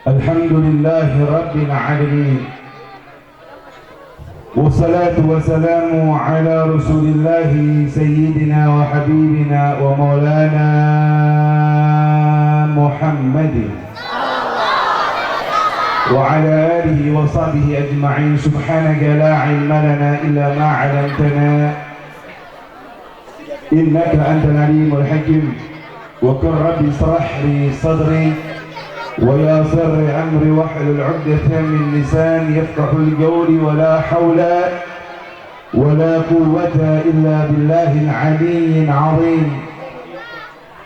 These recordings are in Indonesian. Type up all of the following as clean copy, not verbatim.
الحمد لله رب العالمين والصلاة والسلام على رسول الله سيدنا وحبيبنا ومولانا محمد وعلى آله وصحبه أجمعين. سبحانك لا علم لنا إلا ما علمتنا إنك أنت العليم الحكيم. وقل رب اشرح لي صدري ويسر أمري واحلل عقدة من لساني يفقهوا القول ولا حول ولا قوة إلا بالله العلي العظيم.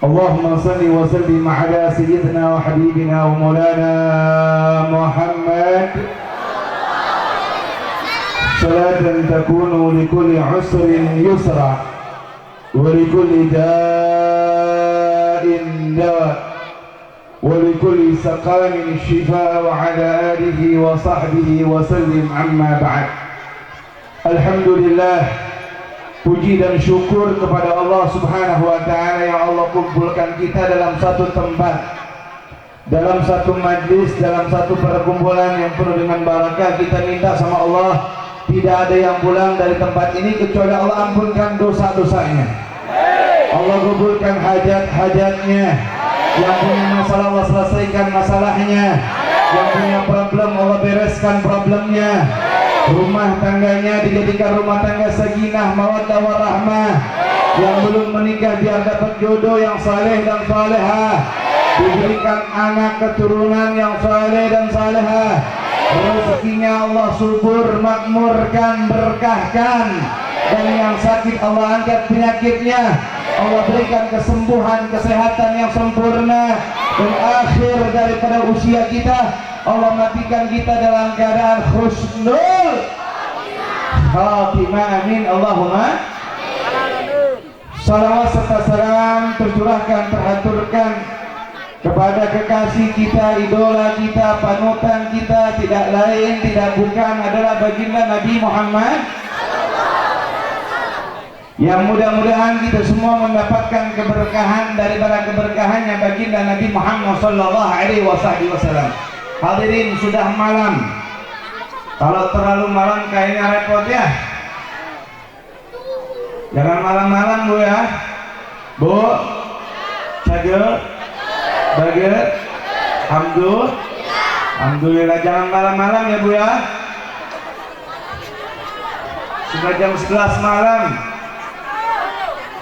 اللهم صل وسلم على سيدنا وحبيبنا ومولانا محمد صلاة تكون لكل عسر يسرا ولكل داء دواء ولكل سقام الشفاء وعلى آله وصحبه وسلم. أما بعد. Alhamdulillah, puji dan syukur kepada Allah Subhanahu wa Ta'ala yang Allah kumpulkan kita dalam satu tempat, dalam satu majlis, dalam satu perkumpulan yang penuh dengan barakah. Kita minta sama Allah, tidak ada yang pulang dari tempat ini kecuali Allah ampunkan dosa-dosanya, Allah kabulkan hajat-hajatnya. Yang punya masalah Allah selesaikan masalahnya, yang punya problem Allah bereskan problemnya. Rumah tangganya dijadikan rumah tangga sakinah mawaddah warahmah. Yang belum menikah biar dapat jodoh yang saleh dan salehah, diberikan anak keturunan yang saleh dan salehah. Rezekinya Allah subur, makmurkan, berkahkan. Dan yang sakit Allah angkat penyakitnya, Allah berikan kesembuhan, kesehatan yang sempurna. Dan akhir daripada usia kita, Allah matikan kita dalam keadaan husnul khatimah. Amin Allahumma. Salawat serta salam tercurahkan, terhaturkan kepada kekasih kita, idola kita, panutan kita, tidak lain tidak bukan adalah baginda Nabi Muhammad, yang mudah-mudahan kita semua mendapatkan keberkahan daripada keberkahannya baginda Nabi Muhammad sallallahu alaihi wasallam. Hadirin, sudah malam. Kalau terlalu malam kayaknya repot ya. Jangan malam-malam Bu ya. Bu, cagel, baget, alhamdulillah. Jangan malam-malam ya Bu ya. Sudah jam 11 malam.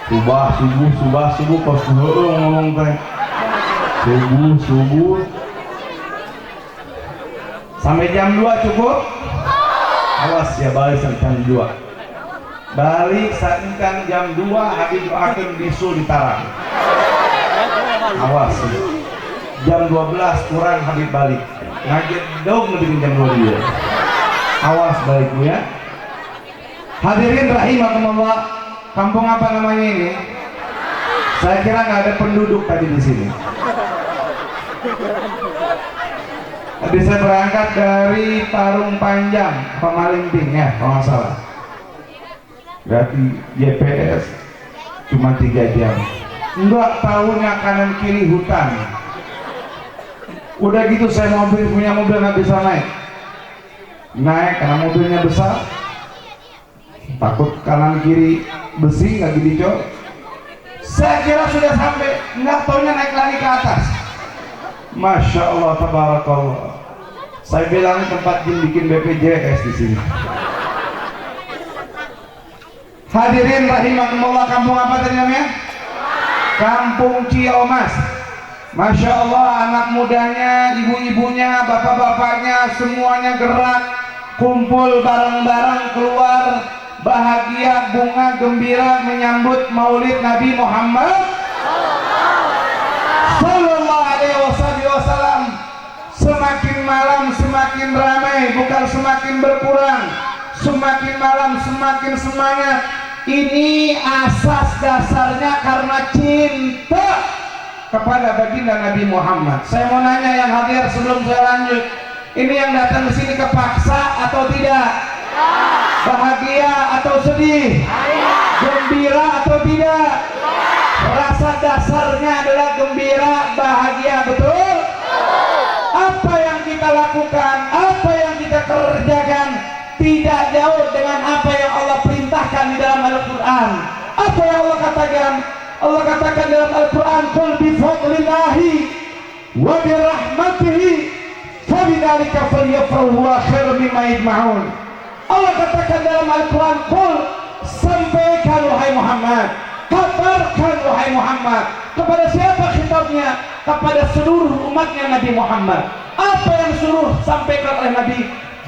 Subuh pas ngomong teh. Subuh. Sampai jam 2 cukup? Awas ya, balik sampai jam 2. Balik saat jam 2 habis doakan bisu ditarang. Awas. Jam 12 kurang habis balik. Ngaget dong lebih jam 2 dia. Awas balik Bu ya. Hadirin rahimakumullah. Kampung apa namanya ini? Saya kira nggak ada penduduk tadi di sini. Tadi saya berangkat dari Parung Panjang, Pamalinting ya, kalau nggak salah. Berarti GPS cuma 3 jam. Enggak tahunya kanan kiri hutan. Udah gitu saya punya mobil nggak bisa naik karena mobilnya besar. Takut kanan kiri besi nggak gini cok. Saya kira sudah sampai, nggak taunya naik lagi ke atas. Masya Allah, tabarakallah. Saya bilang tempat jin bikin BPJS di sini. Hadirin rahimakumullah, kampung apa tadi namanya? Kampung Ciomas. Masya Allah, anak mudanya, ibu-ibunya, bapak-bapaknya semuanya gerak, kumpul bareng-bareng keluar. Bahagia, bunga, gembira menyambut maulid Nabi Muhammad sallallahu alaihi wasallam. Semakin malam semakin ramai, bukan semakin berkurang. Semakin malam semakin semangat. Ini asas dasarnya karena cinta kepada baginda Nabi Muhammad. Saya mau nanya yang hadir sebelum saya lanjut, ini yang datang ke sini kepaksa atau tidak? Bahagia atau sedih? Gembira atau tidak? Rasa dasarnya adalah gembira, bahagia, betul? Apa yang katakan dalam Al-Quran, qul bi fadlillahi wa bi rahmatihi fabidzalika falyafrahu huwa khairum mimma yajma'un. Allah katakan dalam Al-Quran, qul, sampaikan wahai Muhammad, kabarkan wahai Muhammad. Kepada siapa khitabnya? Kepada seluruh umatnya Nabi Muhammad. Apa yang suruh sampaikan oleh Nabi?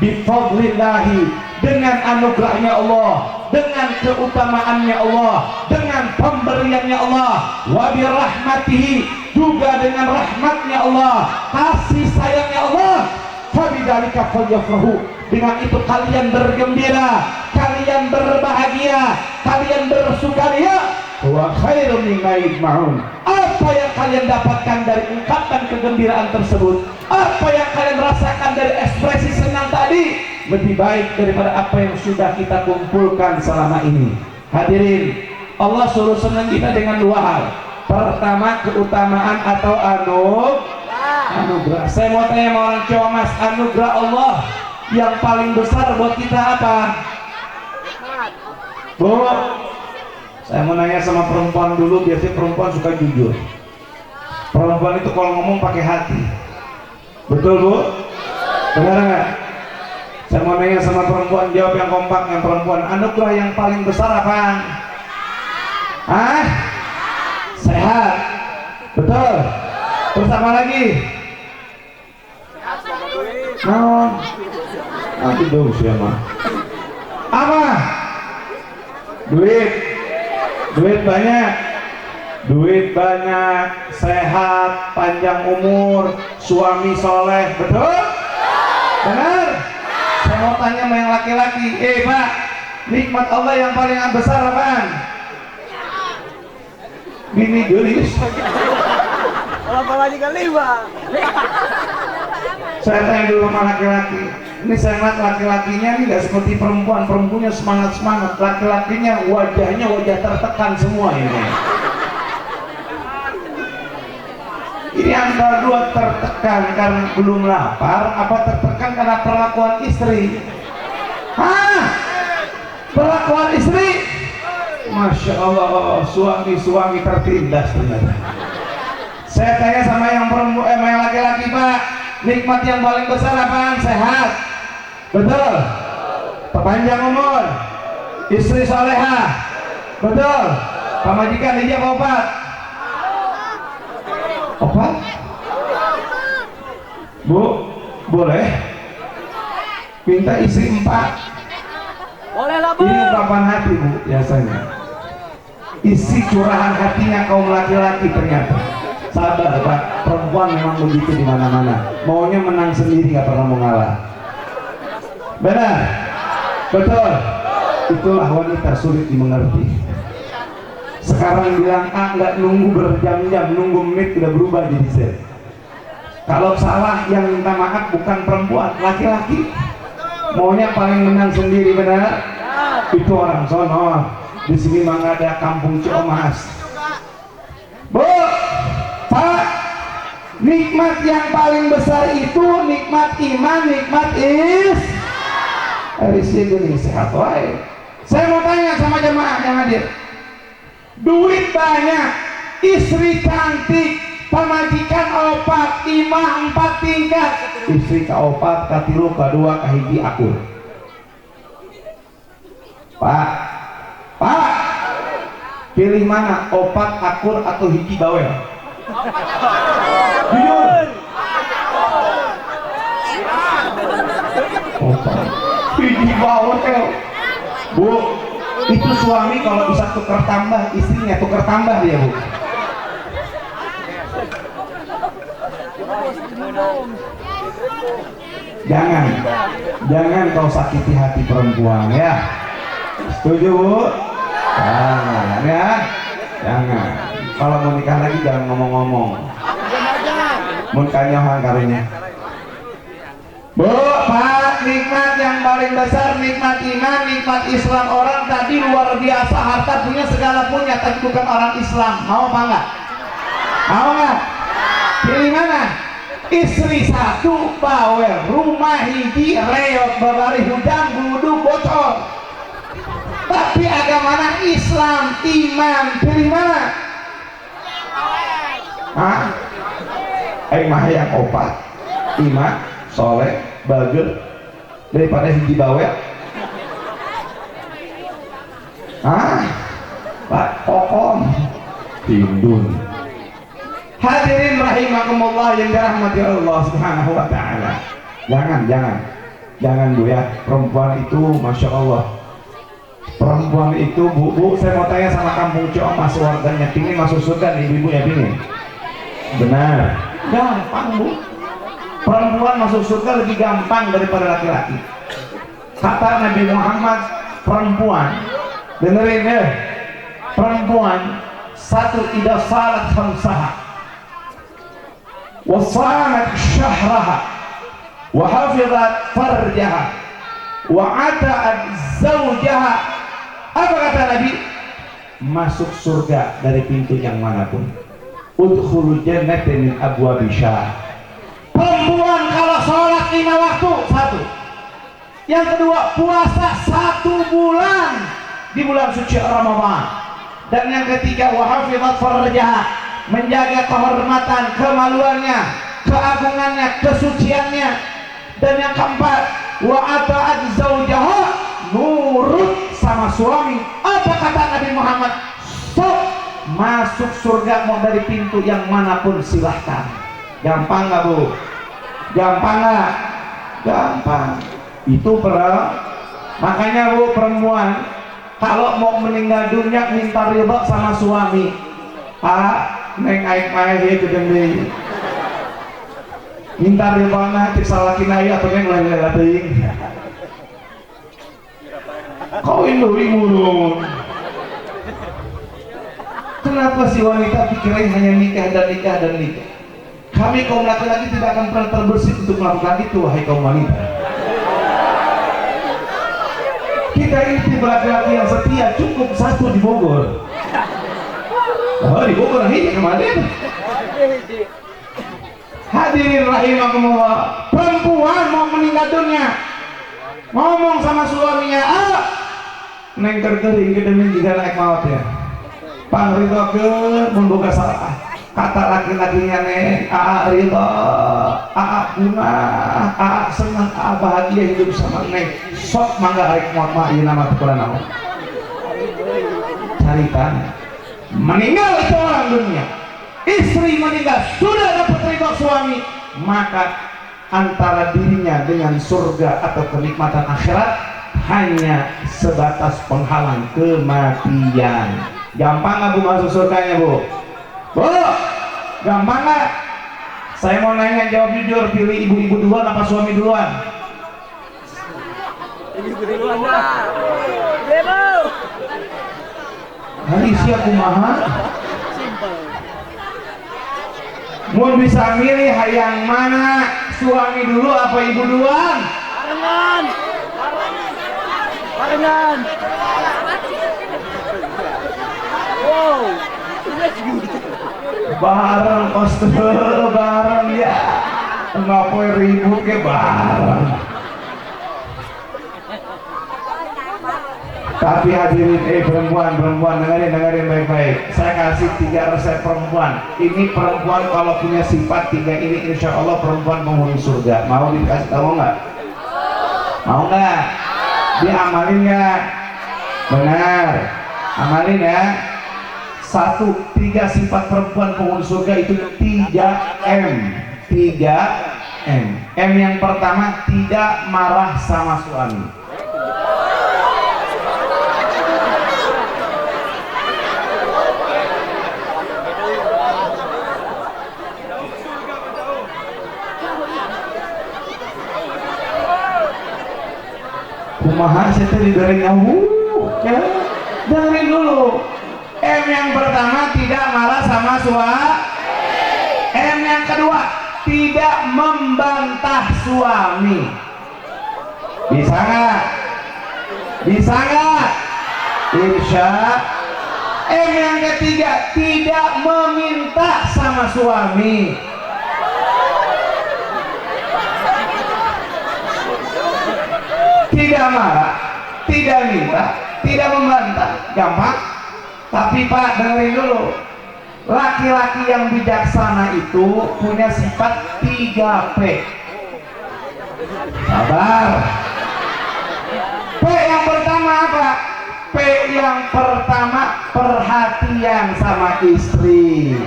Bifadlillahi, dengan anugerahnya Allah, dengan keutamaannya Allah, dengan pemberiannya Allah. Wa birahmatihi, juga dengan rahmatnya Allah, kasih sayangnya Allah. Fabidzalika falyafrahu, dengan itu kalian bergembira, kalian berbahagia, kalian bersukaria. Wa khairum mimma yajma'un, apa yang kalian dapatkan dari ungkapan kegembiraan tersebut, apa yang kalian rasakan dari ekspresi senang tadi, lebih baik daripada apa yang sudah kita kumpulkan selama ini. Hadirin, Allah suruh senang kita dengan dua hal. Pertama, keutamaan atau anugerah. Saya mau tanya sama orang Jawa, Mas, anugerah Allah yang paling besar buat kita apa? Bu, saya mau nanya sama perempuan dulu. Biasanya perempuan suka jujur. Perempuan itu kalau ngomong pakai hati. Betul, Bu? Benar nggak? Saya mau nanya sama perempuan, jawab yang kompak. Yang perempuan, anugerah yang paling besar apaan? Hah? Sehat. Betul. Terus apa lagi? Nanti dong siapa? Apa? Duit banyak, sehat, panjang umur, suami soleh. Betul? Benar? Saya mau tanya sama yang laki-laki. Pak, nikmat Allah yang paling besar apaan? Bini gelis. Apa lagi kali, Pak? Saya tanya dulu sama laki-laki. Ini saya lihat laki-lakinya ini nggak seperti perempuan. Perempuannya semangat-semangat, laki-lakinya wajahnya wajah tertekan semua ini. Ini antara dua, tertekan karena belum lapar, apa tertekan karena perlakuan istri? Perlakuan istri? Masya Allah, suami tertindas ternyata. Saya tanya sama yang perempuan, yang laki-laki, Pak, nikmat yang paling besar apaan? Sehat. Betul. Panjang umur, istri salehah. Betul. Pamajikan hijab obat. Obat? Bu, boleh minta istri 4. Boleh lah, Bu. Ini ungkapan hati, Bu, biasanya. Isi curahan hatinya kaum laki-laki ternyata. Sabar, Pak, perempuan memang begitu di mana-mana. Maunya menang sendiri, nggak pernah mau ngalah. Benar? Betul. Itulah wanita sulit dimengerti. Sekarang bilang A, nggak nunggu berjam-jam, nunggu menit udah berubah jadi Z. Kalau salah yang minta maaf bukan perempuan, laki-laki. Maunya paling menang sendiri, benar? Itu orang sono. Di sini mah nggak ada kampung Ciomas. Bu, Pak, nikmat yang paling besar itu nikmat iman, nikmat sehat wae. Saya mau tanya sama jemaah yang hadir. Duit banyak, istri cantik, pamajikan opat, imah 4 tingkat, istri ka opat, ka 3, ka 2, ka 1 akur. Pak, pilih mana, opat, akur, atau 1 bawel? Jujur. Opat, 1 bawel. Bu, itu suami kalau bisa tukar tambah, istrinya tukar tambah dia, Bu. Jangan kau sakiti hati perempuan, ya. Setuju, Bu? Jangan, ya. Jangan. Kalau mau nikah lagi jangan ngomong-ngomong. Mau kanyohan karinya. Bu, Pak, nikmat yang paling besar nikmat iman, nikmat Islam. Orang tadi luar biasa, harta punya, segala punya, tapi bukan orang Islam. Mau apa enggak? Mau enggak? Pilih mana? Istri 1 bawel, rumah 1 reot, babari hujan, buduk bocor. Tapi agama mana? Islam, iman. Pilih mana? Hah? Mah yang opat, iman, soleh, bager daripada hiji bawel. Pak kokom tindun. Hadirin rahimakumullah yang dirahmati Allah Subhanahu wa taala. Jangan Bu ya. Perempuan itu Masya Allah. Perempuan itu Bu, saya mau tanya sama kampung Ciom, masuk warganya pingin masuk surga nih ibu ya pingin? Benar. Gampang Bu. Perempuan masuk surga lebih gampang daripada laki-laki. Kata Nabi Muhammad, perempuan, dengerin ya, perempuan satu idza salat khamsaha wa shamat syahraha wa hafizat farjaha wa ata'at zawjaha, apa kata Nabi? Masuk surga dari pintu yang manapun. Udkhulul jannata min abwabi syah. Perempuan kalau sholat 5 waktu, satu. Yang kedua, puasa 1 bulan di bulan suci Ramadan. Dan yang ketiga, wa hafizat farjaha, menjaga kehormatan, kemaluannya, keagungannya, kesuciannya. Dan yang keempat, wa ata'at zawjaha, nurut sama suami. Apa kata Nabi Muhammad? Masuk surga mau dari pintu yang manapun silahkan. Gampang nggak Bu? Gampang nggak? Gampang. Itu makanya Bu, perempuan kalau mau meninggal dunia minta ridho sama suami. Neng aik aik gedeng, minta ridho na cek salaki naya atau neng lele teuing. Kau induri mulu. Kenapa si wanita pikirin hanya nikah dan nikah dan nikah? Kami kaum laki-laki tidak akan pernah terbersih untuk melakukan itu, wahai kaum wanita. Kita ini laki-laki yang setia, cukup 1 di Bogor. Oh, di Bogor ini kemarin. Hadirin rahimakumullah, perempuan mau meninggal dunia, ngomong sama suaminya, neng kerkering gedeng juga naik maut ya. Pangrido ke membuka salah kata laki-lakinya neng, ridho, bunga, senang, bahagia hidup sama neng. Sok mangga arek maut mah ieu nama tekuran naon. Carikan meninggal itu orang dunia, istri meninggal sudah dapat ridho suami, maka antara dirinya dengan surga atau kenikmatan akhirat hanya sebatas penghalang kematian. Gampang nggak Bu masuk surganya Bu? Bu, gampang nggak? Saya mau nanya, jawab jujur, pilih ibu-ibu duluan apa suami duluan? Ibu duluan dah. Ibu. Hari siap kumaha? Simpel. Mau bisa milih yang mana, suami dulu apa ibu duluan? Barengan. Barengan. Wow. Bareng kostum, bareng ya. Ngapain ribut ke bareng? Tapi hadirin perempuan dengerin baik-baik. Saya kasih 3 resep perempuan. Ini perempuan kalau punya sifat 3 ini, insya Allah perempuan penghuni surga. Mau dikasih tahu nggak? Mau nggak? Diamalin nggak? Benar. Amalin ya. 1, 3 sifat perempuan penghuni surga itu 3M. 3M. M yang pertama, tidak marah sama suami. Kumaha saya tadi dengerin ya. Dengerin dulu. M yang pertama, tidak marah sama suami. M yang kedua, tidak membantah suami. Bisa nggak? Bisa nggak? Insya. M yang ketiga, tidak meminta sama suami. Tidak marah, tidak minta, Tidak membantah, gampang. Tapi Pak, dengerin dulu. Laki-laki yang bijaksana itu punya sifat 3P. Sabar. P yang pertama apa? P yang pertama perhatian sama istri.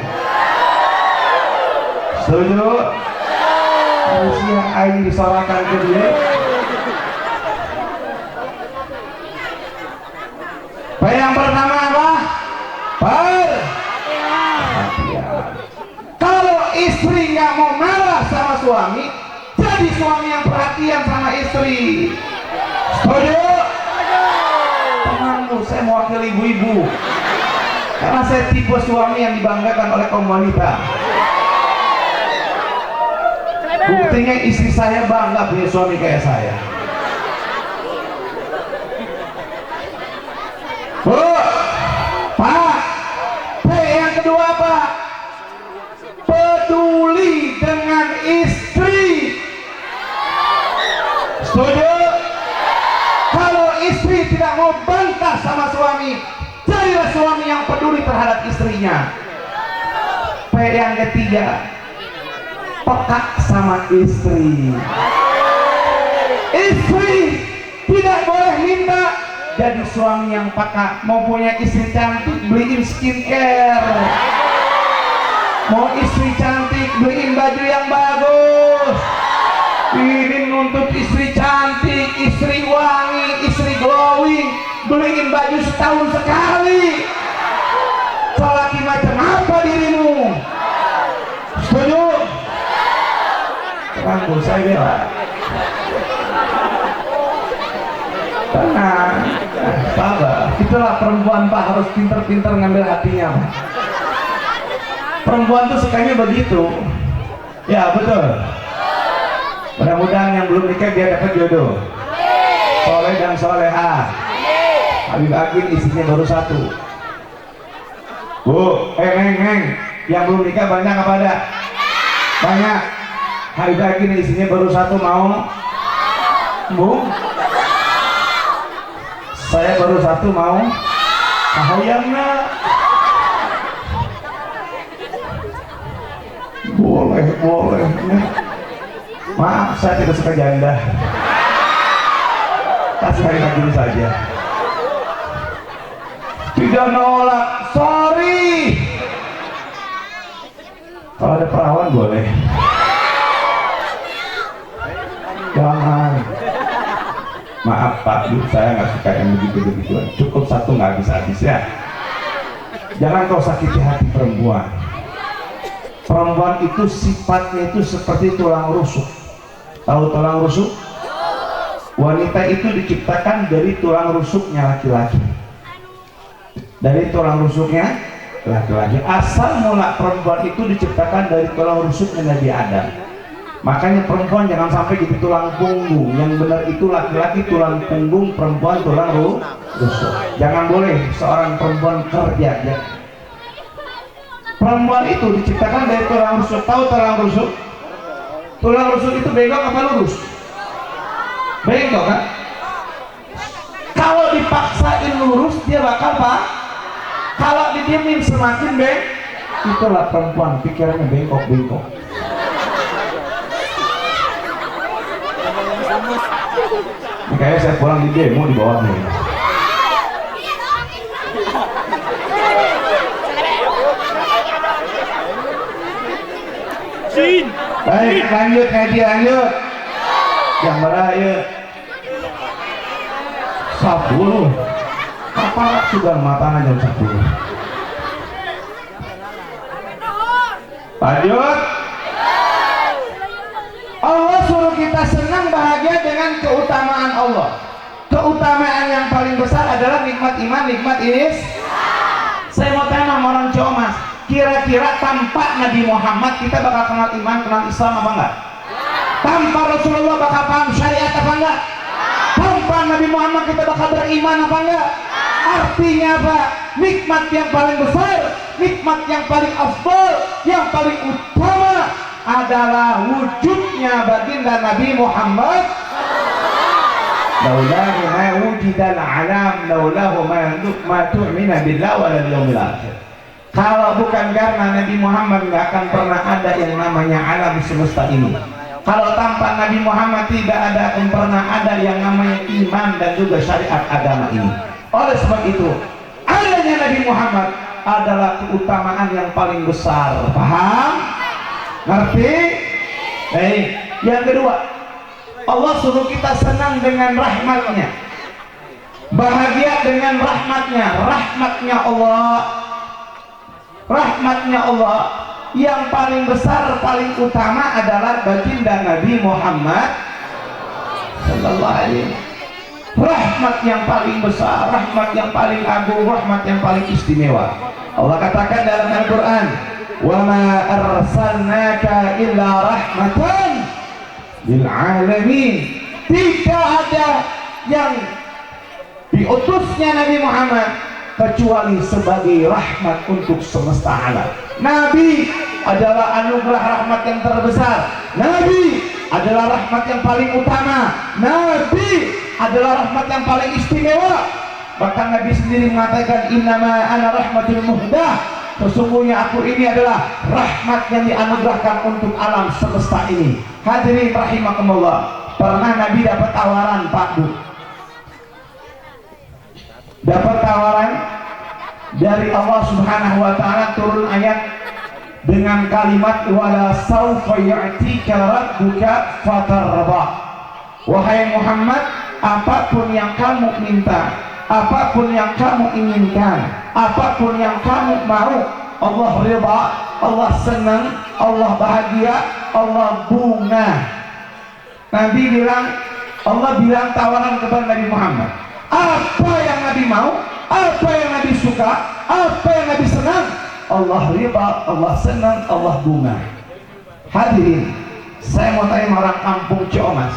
Setuju? Harus yang aing disorakan ke dia. P yang pertama apa? Perhatian. Kalau istri nggak mau marah sama suami, jadi suami yang perhatian sama istri. Setuju? Tenang Bu, saya mewakili ibu-ibu. Karena saya tipe suami yang dibanggakan oleh kaum wanita. Buktinya istri saya bangga punya suami kayak saya. Bu, Pak, P yang kedua Pak, peduli dengan istri. Setuju? Kalau istri tidak mau bantah sama suami, carilah suami yang peduli terhadap istrinya. P yang ketiga, peka sama istri. Istri tidak boleh minta. Jadi suami yang peka. Mau punya istri cantik, beliin skincare. Mau istri cantik, beliin baju yang bagus. Ini nuntut istri cantik, istri wangi, istri glowing, beliin baju setahun sekali. Laki macam apa dirimu? Setuju? Rangkul saya bela. Tenang, sabar. Itulah perempuan Pak, harus pinter-pinter ngambil hatinya Pak. Perempuan tuh sukanya begitu. Ya betul. Mudah-mudahan yang belum nikah dia dapat jodoh. Soleh dan soleha. Habib Agin istrinya baru 1. Bu, neng, yang belum nikah banyak apa ada? Banyak. Habib Agin istrinya baru 1 mau? Bu? Saya baru 1 mau? Sayangnya. Boleh. Maaf, saya tidak suka janda. Kasih hari dulu saja. Tidak nolak, sorry. Kalau ada perawan boleh. Jangan. Maaf Pak, saya nggak suka yang begitu-begituan. Cukup 1 nggak habis-habis ya. Jangan kau sakiti hati perempuan. Perempuan itu sifatnya itu seperti tulang rusuk. Tahu tulang rusuk? Wanita itu diciptakan dari tulang rusuknya laki-laki. Dari tulang rusuknya laki-laki. Asal mula perempuan itu diciptakan dari tulang rusuknya Nabi Adam. Makanya perempuan jangan sampai jadi tulang punggung. Yang benar itu laki-laki tulang punggung, perempuan tulang rusuk. Jangan boleh seorang perempuan kerja. Perempuan itu diciptakan dari tulang rusuk. Tahu tulang rusuk? Tulang rusuk itu bengkok apa lurus? Bengkok kan? Kalau dipaksain lurus dia bakal Pak. Kalau didiemin semakin bengkok. Itulah perempuan, pikirannya bengkok-bengkok. Ini kayaknya saya pulang di demo di bawah nih. Baik, lanjut lanjut. Yang beraya 10. Apa sudah matanya jam 10? Lanjut. Allah suruh kita senang bahagia dengan keutamaan Allah. Keutamaan yang paling besar adalah nikmat iman, nikmat Islam. Saya mau tanya sama orang Jawa Mas, kira-kira tanpa Nabi Muhammad kita bakal kenal iman, kenal Islam apa enggak? Tanpa Rasulullah bakal paham syariat apa enggak? Tanpa Nabi Muhammad kita bakal beriman apa enggak? Artinya apa? Nikmat yang paling besar, nikmat yang paling afdal, yang paling utama adalah wujudnya baginda Nabi Muhammad. laulahu ma wujidal alam, laulahu ma tu'mina billah wal yawmil akhir. Kalau bukan karena Nabi Muhammad nggak akan pernah ada yang namanya alam semesta ini. Kalau tanpa Nabi Muhammad tidak akan pernah ada yang namanya iman dan juga syariat agama ini. Oleh sebab itu, adanya Nabi Muhammad adalah keutamaan yang paling besar. Paham? Ngerti? Baik. Yang kedua, Allah suruh kita senang dengan rahmatnya, bahagia dengan rahmatnya. Rahmatnya Allah yang paling besar, paling utama adalah baginda Nabi Muhammad sallallahu alaihi wasallam. Rahmat yang paling besar, rahmat yang paling agung, rahmat yang paling istimewa. Allah katakan dalam Al-Quran, wa ma arsalnaka illa rahmatan lil alamin. Tidak ada yang diutusnya Nabi Muhammad kecuali sebagai rahmat untuk semesta alam. Nabi adalah anugerah rahmat yang terbesar. Nabi adalah rahmat yang paling utama. Nabi adalah rahmat yang paling istimewa. Bahkan Nabi sendiri mengatakan, innama ana rahmatul muhdah, sesungguhnya aku ini adalah rahmat yang dianugerahkan untuk alam semesta ini. Hadirin rahimakumullah, pernah Nabi dapat tawaran, Pak Bu? Dapat tawaran dari Allah Subhanahu wa taala, turun ayat dengan kalimat wala saufa yu'tika rabbuka fatarda. Wahai Muhammad, apapun yang kamu minta, apapun yang kamu inginkan, apapun yang kamu mau, Allah ridha, Allah senang, Allah bahagia, Allah bunga. Nabi bilang, Allah bilang tawaran kepada Nabi Muhammad, apa yang Nabi mau, apa yang Nabi suka, apa yang Nabi senang, Allah ridha, Allah senang, Allah bunga. Hadirin, saya mau tanya orang kampung Ciomas,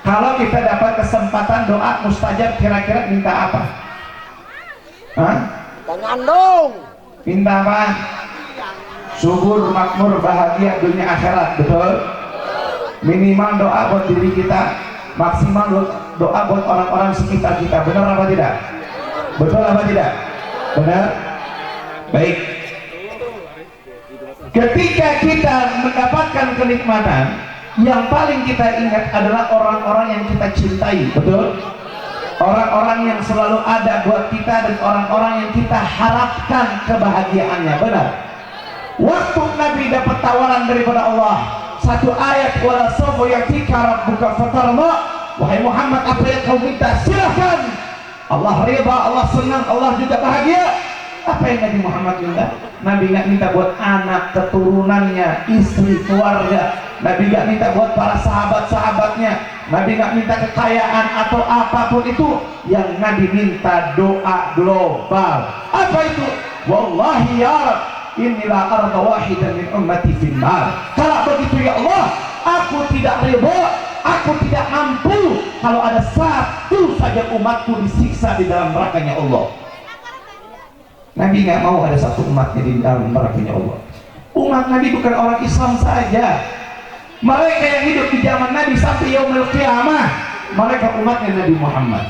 kalau kita dapat kesempatan doa mustajab, kira-kira minta apa? Hah? Tangan dong. Minta apa? Subur, makmur, bahagia dunia akhirat, betul? Minimal doa buat diri kita, maksimal doa buat orang-orang sekitar kita. Benar apa tidak? Betul apa tidak? Benar? Baik. Ketika kita mendapatkan kenikmatan, yang paling kita ingat adalah orang-orang yang kita cintai, betul? Orang-orang yang selalu ada buat kita dan orang-orang yang kita harapkan kebahagiaannya, benar? Waktu Nabi dapat tawaran daripada Allah, satu ayat, wala sawfa yu'tika rabbuka fatarda, wahai Muhammad, apa yang kau minta silahkan. Allah ridha, Allah senang, Allah juga bahagia. Apa yang Nabi Muhammad minta? Nabi nggak minta buat anak keturunannya, istri, keluarga. Nabi nggak minta buat para sahabat-sahabatnya. Nabi nggak minta kekayaan atau apapun itu. Yang Nabi minta doa global. Apa itu? Wallahi ya Rabb, inilah arda wahidan min ummati finnar. Kalau begitu ya Allah, aku tidak ridha, aku tidak mampu kalau ada satu saja umatku disiksa di dalam nerakanya Allah. Nabi nggak mau ada satu umatnya di dalam nerakanya Allah. Umat Nabi bukan orang Islam saja. Mereka yang hidup di zaman Nabi sampai yaumul qiyamah, mereka umatnya Nabi Muhammad.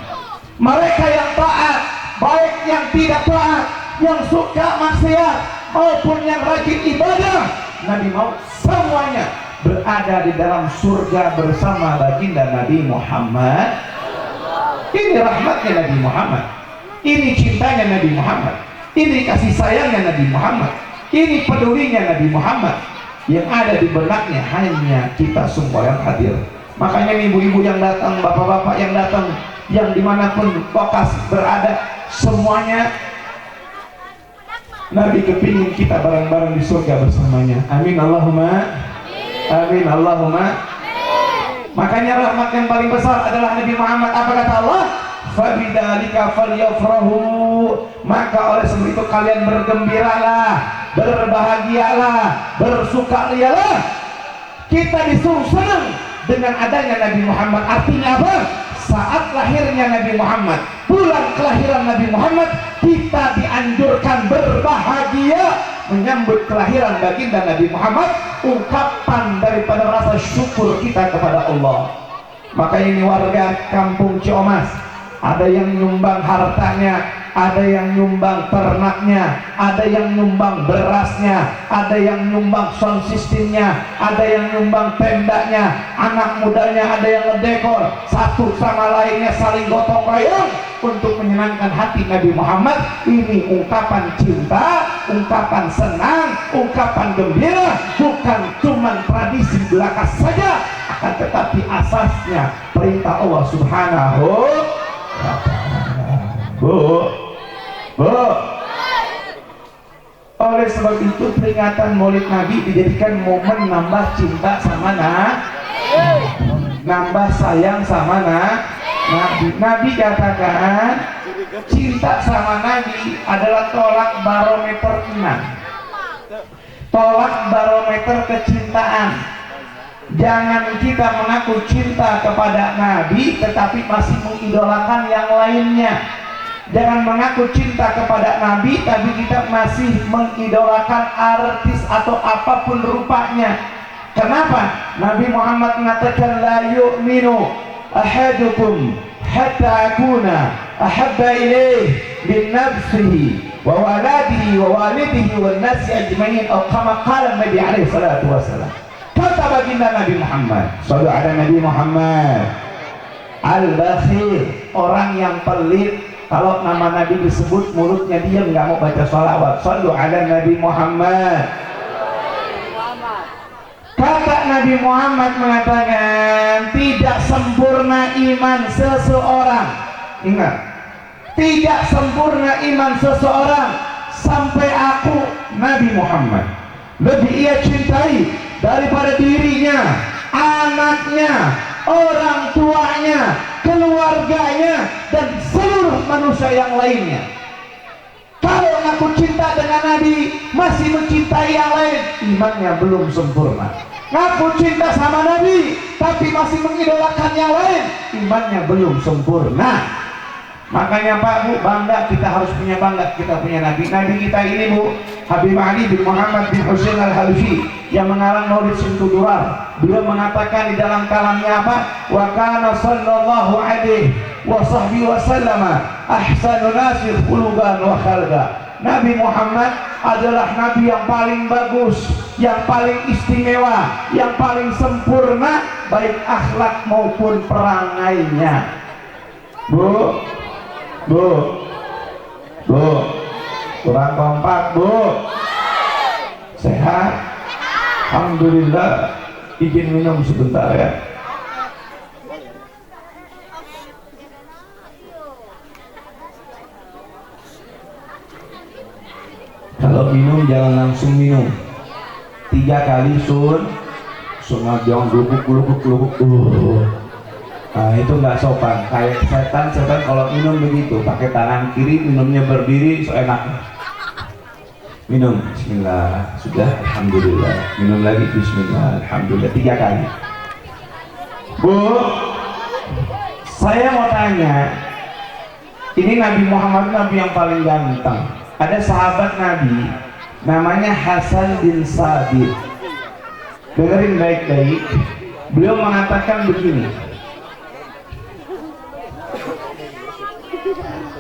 Mereka yang taat, baik yang tidak taat, yang suka maksiat maupun yang rajin ibadah, Nabi mau semuanya berada di dalam surga bersama baginda Nabi Muhammad. Ini rahmatnya Nabi Muhammad, ini cintanya Nabi Muhammad, ini kasih sayangnya Nabi Muhammad, ini pedulinya Nabi Muhammad. Yang ada di benaknya hanya kita semua yang hadir. Makanya ibu-ibu yang datang, bapak-bapak yang datang, yang dimanapun lokasi berada, semuanya Nabi kepingin kita bareng-bareng di surga bersamanya. Amin Allahumma amin Allahumma. Makanya rahmat yang paling besar adalah Nabi Muhammad. Apa kata Allah? Fabidzalika falyafrahu, maka oleh sebab itu kalian bergembiralah, berbahagialah, bersukarialah. Kita disuruh senang dengan adanya Nabi Muhammad. Artinya apa? Saat lahirnya Nabi Muhammad, bulan kelahiran Nabi Muhammad, kita dianjurkan berbahagia menyambut kelahiran baginda Nabi Muhammad, ungkapan daripada rasa syukur kita kepada Allah. Maka ini warga kampung Ciomas, ada yang nyumbang hartanya, ada yang nyumbang ternaknya, ada yang nyumbang berasnya, ada yang nyumbang sound systemnya, ada yang nyumbang tendanya, anak mudanya ada yang ngedekor, satu sama lainnya saling gotong royong untuk menyenangkan hati Nabi Muhammad. Ini ungkapan cinta, ungkapan senang, ungkapan gembira, bukan cuman tradisi belaka saja, akan tetapi asasnya perintah Allah Subhanahu wa ta'ala. Bu, oleh sebab itu peringatan Maulid Nabi dijadikan momen nambah cinta sama nambah sayang sama Nabi. Nabi katakan cinta sama Nabi adalah tolak barometer iman, tolak barometer kecintaan. Jangan kita mengaku cinta kepada Nabi tetapi masih mengidolakan yang lainnya. Jangan mengaku cinta kepada Nabi tapi kita masih mengidolakan artis atau apapun rupanya. Kenapa? Nabi Muhammad mengatakan la yu'minu ahadukum hatta akuna ahabba ilaih min nafsihi wa waladihi wa walidihi wan nasi ajmain, atau kama qala Nabi alaihi salatu wasallam. Kata baginda Nabi Muhammad, sallu ala Nabi Muhammad, al-bakhil, orang yang pelit, kalau nama Nabi disebut mulutnya diam, nggak mau baca sholawat. Sallu ala Nabi Muhammad. Kata Nabi Muhammad mengatakan tidak sempurna iman seseorang. Ingat, tidak sempurna iman seseorang sampai aku Nabi Muhammad lebih ia cintai daripada dirinya, anaknya, orang tuanya, keluarganya, dan seluruh manusia yang lainnya. Kalau ngaku cinta dengan Nabi masih mencintai yang lain, imannya belum sempurna. Ngaku cinta sama Nabi tapi masih mengidolakan yang lain, imannya belum sempurna. Makanya Pak Bu, bangga, kita harus punya bangga, kita punya Nabi. Nabi kita ini Bu, Habib Ali bin Muhammad bin Husain al-Halusi yang mengarang Maulid Simtudurar. Beliau mengatakan di dalam kalamnya apa? Wa kana sallallahu alaihi wa sahbihi wa sallama ahsanun nasi khuluqan wa khalqa. Nabi Muhammad adalah Nabi yang paling bagus, yang paling istimewa, yang paling sempurna baik akhlak maupun perangainya. Bu, kurang kompak Bu. Sehat? Alhamdulillah. Izin minum sebentar ya. Kalau minum jangan langsung minum. 3 kali sunat, jangan gelubuk. Nah itu nggak sopan, kayak setan kalau minum begitu, pakai tangan kiri minumnya berdiri seenaknya. Minum, bismillah, sudah, alhamdulillah. Minum lagi, bismillah, alhamdulillah, 3 kali. Bu, saya mau tanya, ini Nabi Muhammad Nabi yang paling ganteng. Ada sahabat Nabi namanya Hasan bin Sabit. Dengerin baik-baik, beliau mengatakan begini,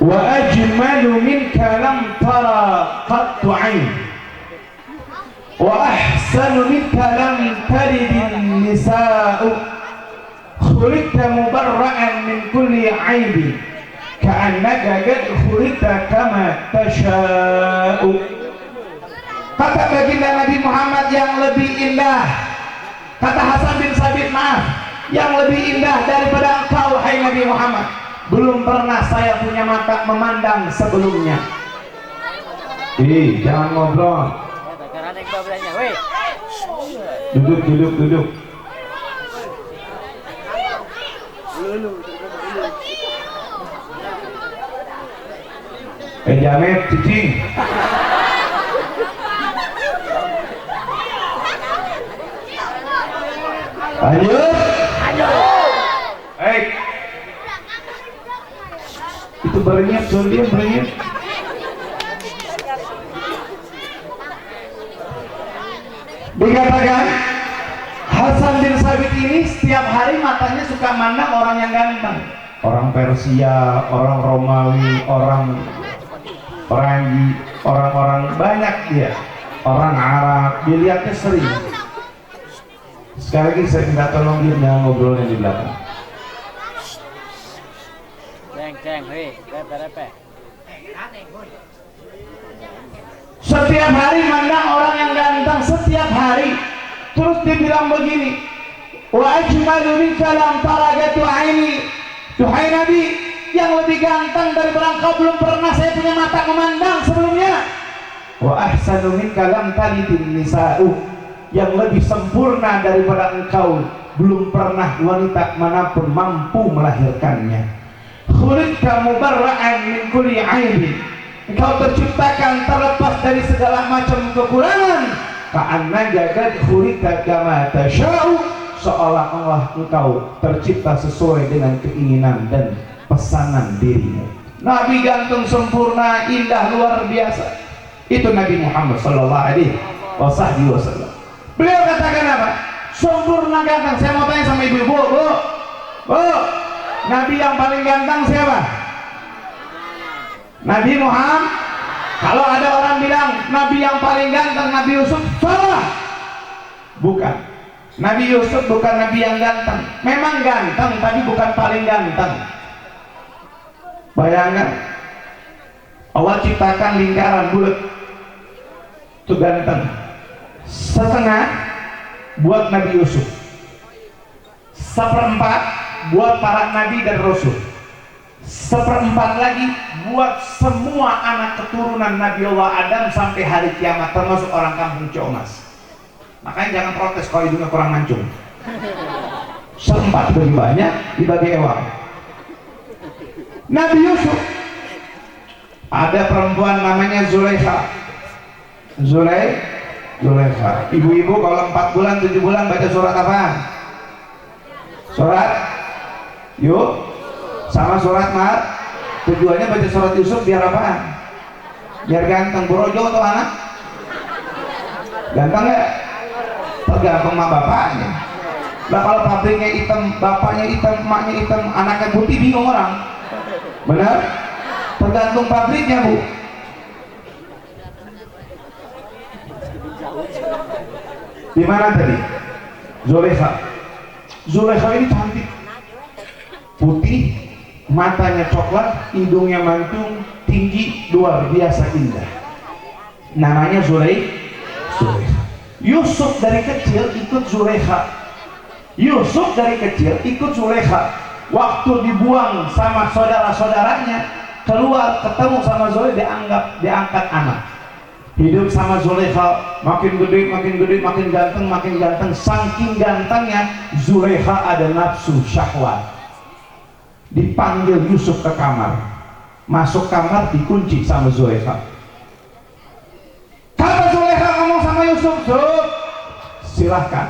wa ajmalu minka lam tara qattu 'ain wa ahsanu minka lam talidin nisa'u khuliqta mubarra'an min kulli 'aibin ka'annaka qad khuliqta kama tasha'u. Kata baginda Nabi Muhammad yang lebih indah, kata Hasan bin Sabit, maaf, yang lebih indah daripada engkau hai Nabi Muhammad belum pernah saya punya mata memandang sebelumnya. Jangan ngobrol. Duduk. Jamet, cicing. Lanjut. Itu berniat, dia berniat. Dikatakan Hasan bin Sabit ini setiap hari matanya suka mandang orang yang ganteng, orang Persia, orang Romawi, orang banyak dia, orang Arab, dilihatnya sering. Sekali lagi saya minta tolong dia jangan ngobrolnya di belakang. Ceng, hei, repe. Setiap hari mandang orang yang ganteng, setiap hari. Terus dibilang begini, wa ajmalu minka lam taragatu aini. Duhai Nabi, yang lebih ganteng daripada engkau belum pernah saya punya mata memandang sebelumnya. Wa ahsanu minka lam talidin nisa'u. Yang lebih sempurna daripada engkau belum pernah wanita manapun mampu melahirkannya. Khuliqta mubarra'an min kulli 'aibin. Engkau terciptakan terlepas dari segala macam kekurangan. Ka'anna jagad khuliqta kama tasha'u. Seolah-olah engkau tercipta sesuai dengan keinginan dan pesanan dirimu. Nabi gantung sempurna, indah, luar biasa. Itu Nabi Muhammad sallallahu alaihi wasallam. Beliau katakan apa? Sempurna ganteng. Saya mau tanya sama ibu-ibu, Bu, Nabi yang paling ganteng siapa? Nabi Muhammad. Kalau ada orang bilang Nabi yang paling ganteng Nabi Yusuf, salah. Bukan. Nabi Yusuf bukan Nabi yang ganteng. Memang ganteng, tapi bukan paling ganteng. Bayangkan, Allah ciptakan lingkaran bulat, itu ganteng. Setengah buat Nabi Yusuf, seperempat buat para nabi dan rasul, seperempat lagi buat semua anak keturunan Nabi Allah Adam sampai hari kiamat, termasuk orang kampung Comas. Makanya jangan protes kalau hidungnya kurang mancung. Seperempat bagi banyak, dibagi ewang. Nabi Yusuf, ada perempuan namanya Zulaikha. Zulaikha. Ibu-ibu kalau 4 bulan 7 bulan baca surat apa? Surat Yuk. Sama surat Mar. Tujuannya baca surat Yusuf biar apa? Biar ganteng. Borojo atau anak? Ganteng ya? Tergantung sama bapaknya. Nah kalau pabriknya hitam, bapaknya hitam, emaknya hitam, anaknya putih, bingung orang. Benar? Tergantung pabriknya, Bu. Di mana tadi? Zulaikha ini cantik, putih, matanya coklat, hidungnya mancung, tinggi, luar biasa indah. Namanya Zulaikha. Yusuf dari kecil ikut Zulaikha. Waktu dibuang sama saudara-saudaranya, keluar ketemu sama Zulaikha, diangkat anak. Hidup sama Zulaikha, makin gede, makin ganteng. Saking gantengnya, Zulaikha ada nafsu syahwat. Dipanggil Yusuf ke kamar. Masuk kamar, dikunci sama Zulaikha. Kata Zulaikha ngomong sama Yusuf, silahkan,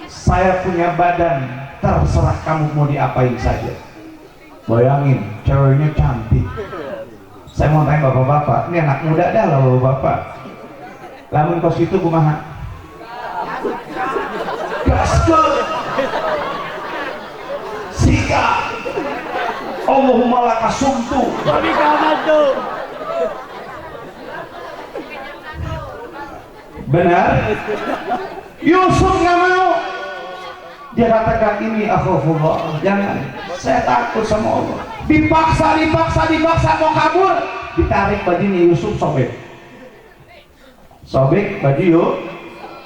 saya punya badan, terserah kamu mau diapain saja. Bayangin, ceweknya cantik. Saya mau tanya bapak-bapak, ini anak muda dah lah bapak. Lamun kos itu kumaha? Gaskeun. Sika. Allahumma lakasumtu. Babi kamat tuh. Benar? Yusuf nggak mau. Dia katakan ini akhafullah. Jangan. Saya takut sama Allah. Dipaksa mau kabur. Ditarik bajunya Yusuf sobek baju yuk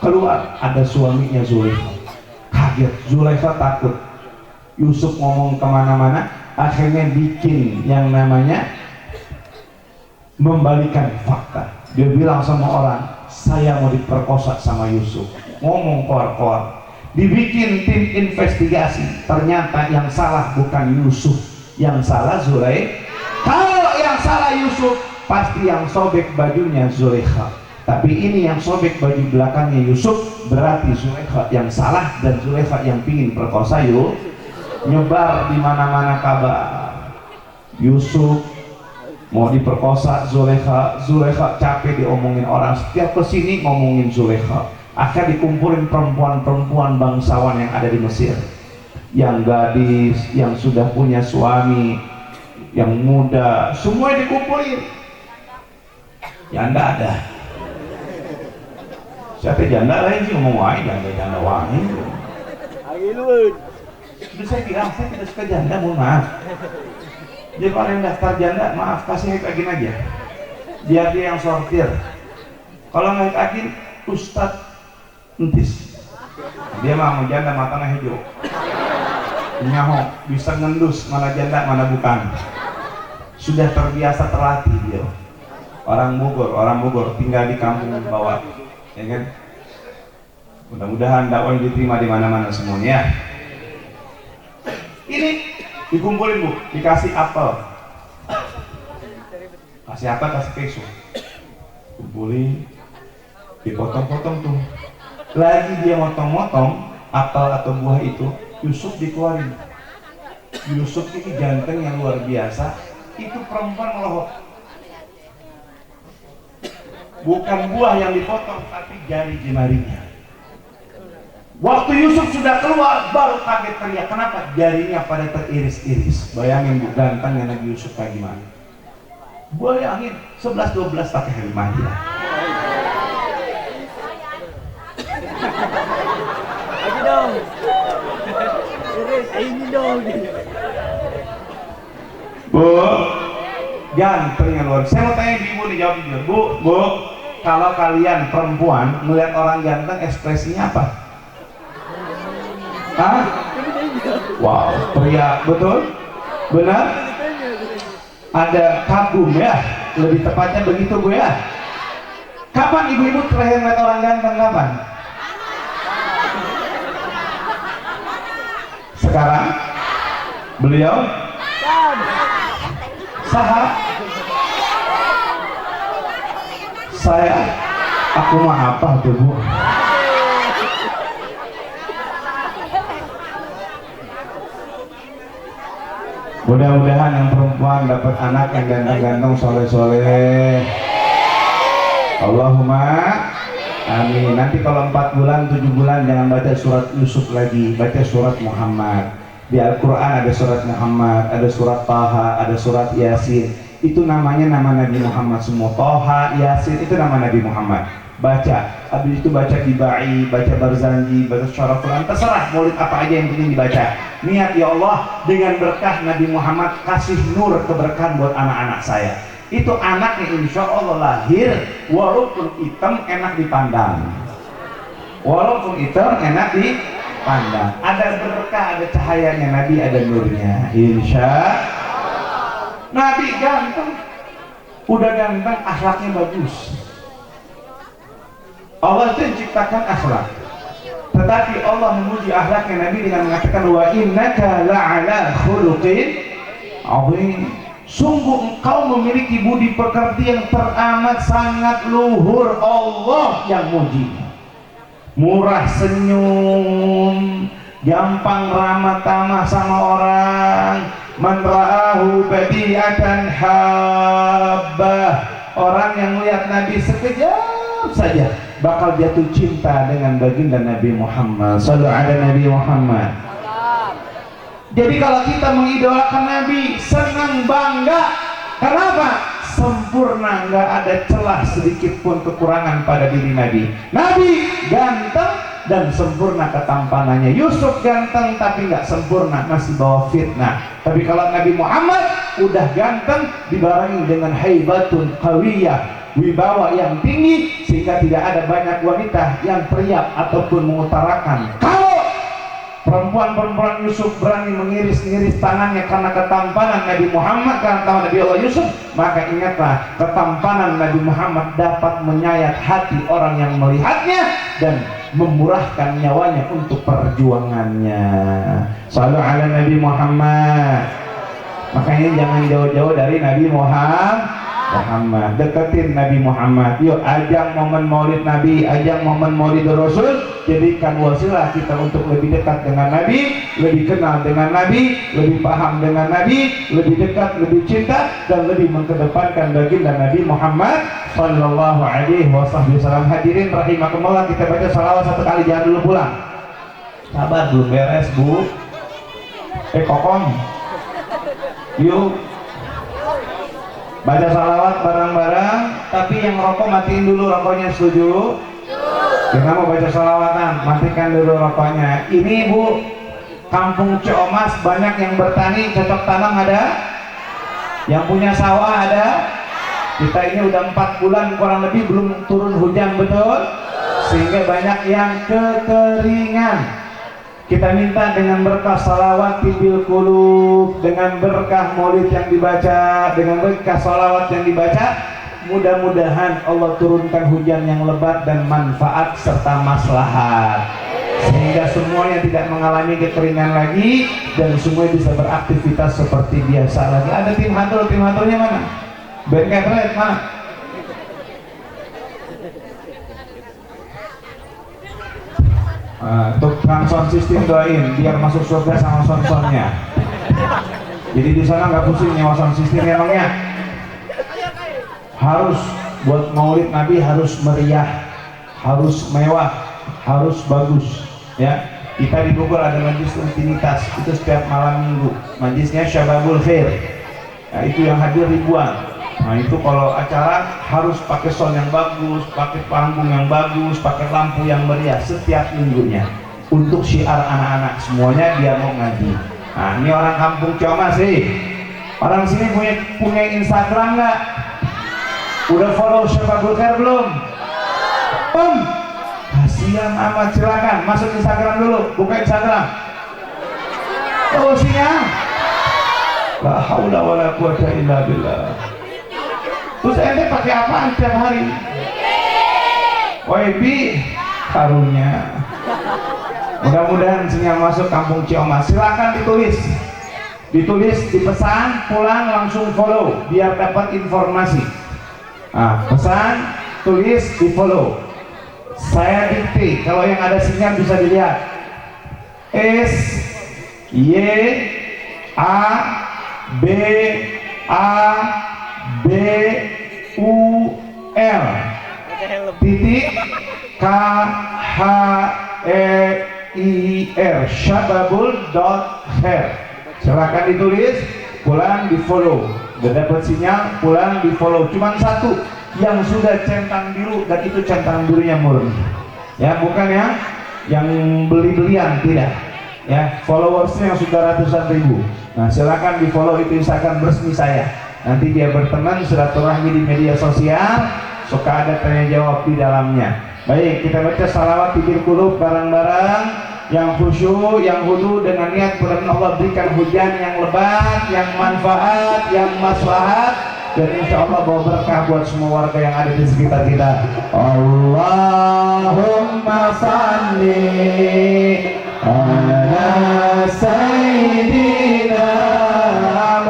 keluar, ada suaminya Zulaikha. Kaget, Zulaikha takut. Yusuf ngomong kemana-mana, akhirnya bikin yang namanya membalikan fakta. Dia bilang sama orang, saya mau diperkosa sama Yusuf. Ngomong koar-koar. Dibikin tim investigasi, ternyata yang salah bukan Yusuf, yang salah Zulaikha. Kalau yang salah Yusuf, pasti yang sobek bajunya Zulaikha. Tapi ini yang sobek baju belakangnya Yusuf, berarti Zulaikha yang salah dan Zulaikha yang pingin perkosa yuk. Nyebar di mana-mana kabar Yusuf mau diperkosa Zulaikha. Zulaikha capek diomongin orang, setiap kesini ngomongin Zulaikha. akan dikumpulin perempuan-perempuan bangsawan yang ada di Mesir, yang gadis, yang sudah punya suami, yang muda, semua dikumpulin. Janda ada. Siapa janda lain sih ngomong wae, janda wae. Lagi luwun. Terus saya bilang, saya tidak suka janda, mohon maaf. Jadi kalau yang daftar janda, maaf, kasih agin aja. Biar dia yang sortir. Kalau nggak agin, Ustadz entis. Dia mah mau janda matanya hijau. Nyaho, bisa ngendus mana janda, mana bukan. Sudah terbiasa terlatih dia. Orang Bogor tinggal di kampung bawah, ya kan? Mudah-mudahan dakwah diterima di mana-mana semuanya. Ini dikumpulin Bu, dikasih apel, kasih apa, kasih kesu, kumpulin, dipotong-potong tuh. Lagi dia motong-motong apel atau buah itu, Yusuf dikeluarin. Yusuf ini ganteng yang luar biasa. Itu perempuan melohot. Bukan buah yang dipotong, tapi jari jemarinya. Waktu Yusuf sudah keluar, baru kaget teriak. Kenapa? Jarinya pada teriris-iris. Bayangin Bu, gantengnya Nabi Yusuf kayak gimana. Bayangin 11-12 pakai helm dia. Lagi dong. Ini dong. Bu, gantengnya luar. Saya mau tanya ibu nih, jawab jujur. Bu, kalau kalian perempuan melihat orang ganteng ekspresinya apa? Hah? Wow, pria, betul? Benar? Ada kagum ya? Lebih tepatnya begitu Bu ya? Kapan ibu-ibu terakhir melihat orang ganteng, kapan? Sekarang? Beliau? Saha? Saya? Aku mah apa tuh Bu? Mudah-mudahan yang perempuan dapat anak yang ganteng-ganteng, soleh-soleh. Allahumma amin. Nanti kalau 4 bulan, 7 bulan jangan baca surat Yusuf lagi, baca surat Muhammad. Di Al-Quran ada surat Muhammad, ada surat Taha, ada surat Yasin. Itu namanya nama Nabi Muhammad semua. Taha, Yasin itu nama Nabi Muhammad. Baca, habis itu baca Dibai, baca Barzanji, baca Syarah Quran, terserah maulid apa aja yang penting dibaca. Niat ya Allah, dengan berkah Nabi Muhammad kasih nur keberkahan buat anak-anak saya. Itu anaknya insya Allah lahir walaupun hitam enak dipandang. Walaupun hitam enak dipandang. Ada berkah, ada cahayanya Nabi, ada nurnya. Insya Nabi ganteng, udah ganteng, akhlaknya bagus. Allah itu menciptakan akhlak, tetapi Allah memuji akhlaknya Nabi dengan mengatakan wa innaka la'ala khuluqin azim. Sungguh engkau memiliki budi pekerti yang teramat sangat luhur. Allah yang muji. Murah senyum, gampang ramah tamah sama orang. Man ra'ahu badi'atan habbah. Orang yang melihat Nabi sekejap saja bakal jatuh cinta dengan baginda Nabi Muhammad. Sallu ala Nabi Muhammad. Jadi kalau kita mengidolakan Nabi, senang, bangga. Kenapa? Sempurna, nggak ada celah sedikit pun kekurangan pada diri Nabi. Nabi ganteng dan sempurna ketampanannya. Yusuf ganteng tapi nggak sempurna, masih bawa fitnah. Tapi kalau Nabi Muhammad udah ganteng dibarengi dengan haibatun qawiyah, wibawa yang tinggi, sehingga tidak ada banyak wanita yang teriak ataupun mengutarakan. Kalau perempuan-perempuan Yusuf berani mengiris-ngiris tangannya karena ketampanan Nabi Muhammad, karena tahu Nabi Allah Yusuf, maka ingatlah ketampanan Nabi Muhammad dapat menyayat hati orang yang melihatnya dan memurahkan nyawanya untuk perjuangannya. Shallu ala Nabi Muhammad. Makanya jangan jauh-jauh dari Nabi Muhammad. Muhammad. Deketin Nabi Muhammad. Yuk ajang momen maulid Nabi, ajang momen maulid Rasul, jadikan wasilah kita untuk lebih dekat dengan Nabi, lebih kenal dengan Nabi, lebih paham dengan Nabi, lebih dekat, lebih cinta, dan lebih mengedepankan baginda Nabi Muhammad sallallahu alaihi wasallam. Hadirin rahimakumullah, kita baca salawat satu kali, jangan dulu pulang. Sabar, belum beres Bu. Kokong. Yuk baca salawat bareng-bareng, tapi yang rokok matiin dulu rokoknya, setuju? Kita mau baca salawatan, matikan dulu rokoknya. Ini Bu, kampung Ciomas banyak yang bertani, cocok tanam ada? Yang punya sawah ada? Kita ini udah 4 bulan kurang lebih belum turun hujan, betul? Sehingga banyak yang kekeringan. Kita minta dengan berkah salawat tibil qulub, dengan berkah maulid yang dibaca, dengan berkah salawat yang dibaca, mudah-mudahan Allah turunkan hujan yang lebat dan manfaat serta maslahat, sehingga semuanya tidak mengalami kekeringan lagi dan semua bisa beraktivitas seperti biasa lagi. Ada tim haturnya mana? Band Kepret mana? Untuk sound system doain biar masuk surga sama sound-soundnya. Jadi di sana nggak pusing nyewa sound system emangnya. Harus buat maulid Nabi harus meriah, harus mewah, harus bagus. Ya, kita di Bogor ada majlis rutinitas itu setiap malam minggu. Majlisnya Syababul Khair. Nah, itu yang hadir ribuan. Nah itu kalau acara harus pakai sound yang bagus, pakai panggung yang bagus, pakai lampu yang meriah setiap minggunya. Untuk syiar anak-anak semuanya dia mau ngaji. Nah ini orang kampung Ciomas sih. Orang sini punya Instagram nggak? Udah follow Syababul Khair belum? Kasihan amat, silakan masuk Instagram dulu, buka Instagram. Oh sinyal. La haula wala quwata illa billah. Terus ente pakai apaan setiap hari? WB karunya. Mudah-mudahan sinyal masuk kampung Ciomas. Silakan ditulis, dipesan, pulang langsung follow biar dapat informasi. Nah, pesan, tulis, di follow. Saya dikte, kalau yang ada sinyal bisa dilihat. S Y A B A B U L titik K H E I R syababul.khair. Silakan ditulis, pulang di follow. Udah dapat sinyal, pulang di follow. Cuman satu yang sudah centang biru, dan itu centang birunya murni. Ya, bukan yang beli-belian, tidak. Ya, followersnya yang sudah ratusan ribu. Nah, silakan di follow itu Instagram resmi saya. Nanti dia berteman silaturahmi di media sosial, suka ada tanya jawab di dalamnya. Baik, kita baca salawat tibil qulub bareng-bareng, yang khusyuk, yang hudu dengan niat mudah-mudahan Allah berikan hujan yang lebat, yang manfaat, yang maslahat, dan insya Allah bawa berkah buat semua warga yang ada di sekitar kita. Allahumma salli ala sayyidina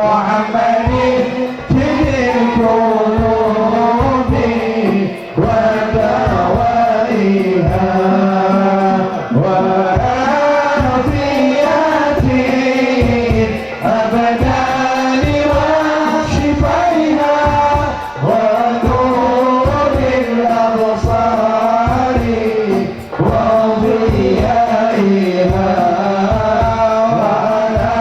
Muhammadin jidil qulubi wa dawaiha wa afiyatin abadani wa shifaiha wa nuril absari wa dhiyaiha wa ala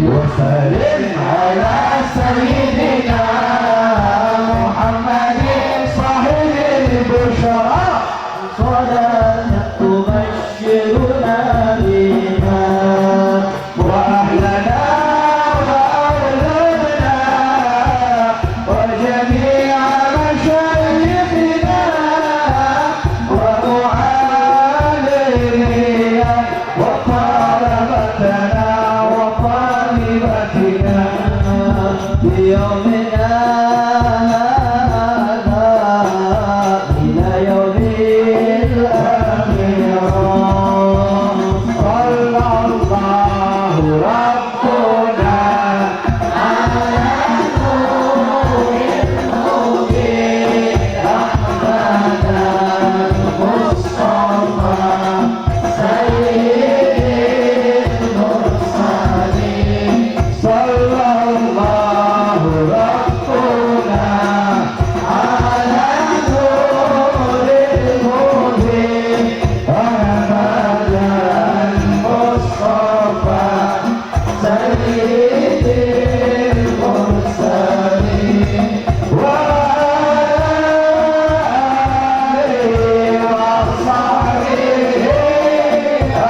وسلم على سيدنا محمد صاحب البشرى صلاة تبشرنا بها وأهلنا وأولادنا وجميع مشايخنا ومعلمينا وطلبتنا وطالبتنا بيومنا هذا إلى يوم الآخرة صلى الله ربنا على نور المبين أحمد المصطفى سيد المرسلين صلى الله ربنا على نور المبين أحمد المصطفى سيد المرسلين وعلى آله وصحبه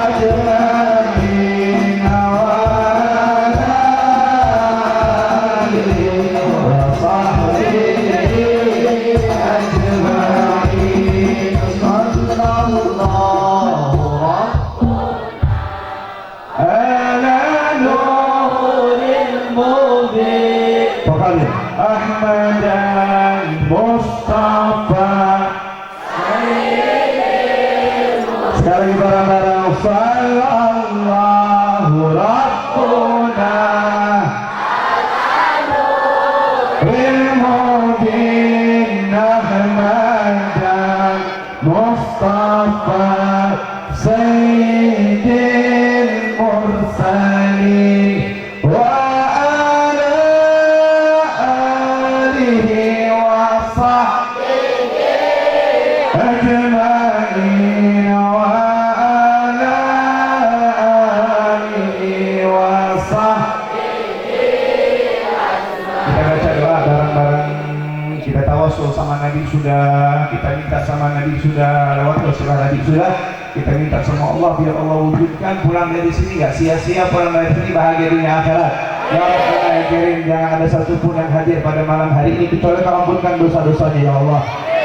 أجمعين وعلى آله وصحبه أجمعين صلى الله على نور المبين فقال أحمد المصطفى sekali bareng-bareng sallallahu rabbuna bil mubin Ahmad Mustafa sayyidil mursalin wa ala alihi wa sahbihi ajma'in wa ala alihi wa sahbihi ajma'in. Kita baca doa bareng-bareng, kita tawasul sama Nabi sudah, kita minta sama Nabi sudah, lewat doa Nabi sudah, kita minta sama Allah biar Allah wujudkan pulang dari sini nggak sia-sia, pulang dari sini bahagia dunia akhirat. Ya Rabbana ya Karim, jangan ada satupun yang hadir pada malam hari ini kecuali Kau ampunkan dosa-dosanya ya Allah.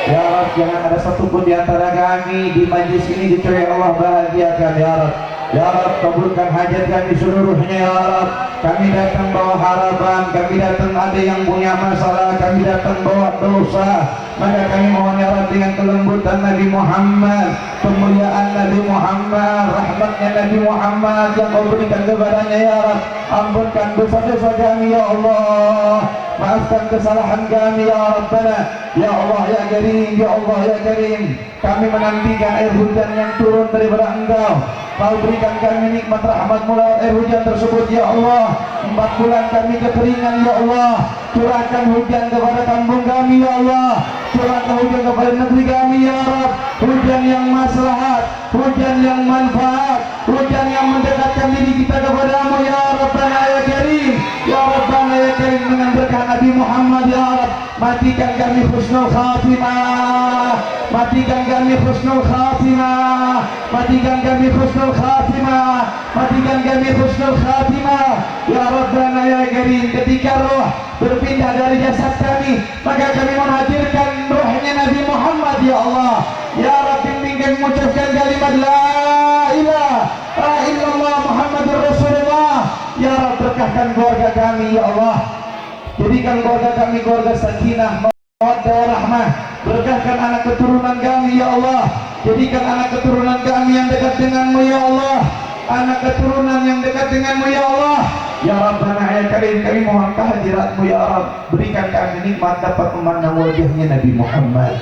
Ya Rabb, jangan ada satupun di antara kami di majlis ini kecuali Allah bahagiakan ya Rabb. Ya Rabb, kabulkan hajat kami seluruhnya ya Rabb. Kami datang bawa harapan, kami datang ada yang punya masalah, kami datang bawa dosa. Maka kami mohon ya Rabb dengan kelembutan Nabi Muhammad, kemuliaan Nabi Muhammad, rahmatnya Nabi Muhammad yang Kau berikan kepadanya ya Rabb. Ampunkan dosa-dosa kami ya Allah, maafkan kesalahan kami ya Rabbana. Ya Allah ya Karim, ya Allah ya Karim, kami menantikan air hujan yang turun daripada Engkau. Kau berikan kami nikmat rahmat-Mu lewat air hujan tersebut ya Allah. 4 bulan kami kekeringan ya Allah, curahkan hujan kepada kampung kami ya Allah, curahkan hujan kepada negeri kami ya Rabb. Hujan yang maslahat, hujan yang manfaat, hujan yang mendekatkan diri kita kepadamu ya Rabbana ya Karim, ya Rabbana ya Karim, dengan berkah Nabi Muhammad ya Rabb. Matikan kami husnul khatimah, matikan kami husnul khatimah, matikan kami husnul khatimah, matikan kami husnul khatimah ya Rabbana ya Karim. Ketika roh berpindah dari jasad kami, maka kami menghadirkan rohnya Nabi Muhammad ya Allah. Ya Rabbi, bimbing mengucapkan kalimat la ilaha illallah Muhammadur Rasulullah. Ya Rabb, berkahkan keluarga kami ya Allah, jadikan keluarga kami keluarga sakinah mawaddah warahmah. Berkahkan anak keturunan kami ya Allah, jadikan anak keturunan kami yang dekat denganmu ya Allah, anak keturunan yang dekat denganmu ya Allah. Ya Rabbana ya Karim, kami mohon kehadiratmu ya Rabb. Berikan kami nikmat dapat memandang wajahnya Nabi Muhammad,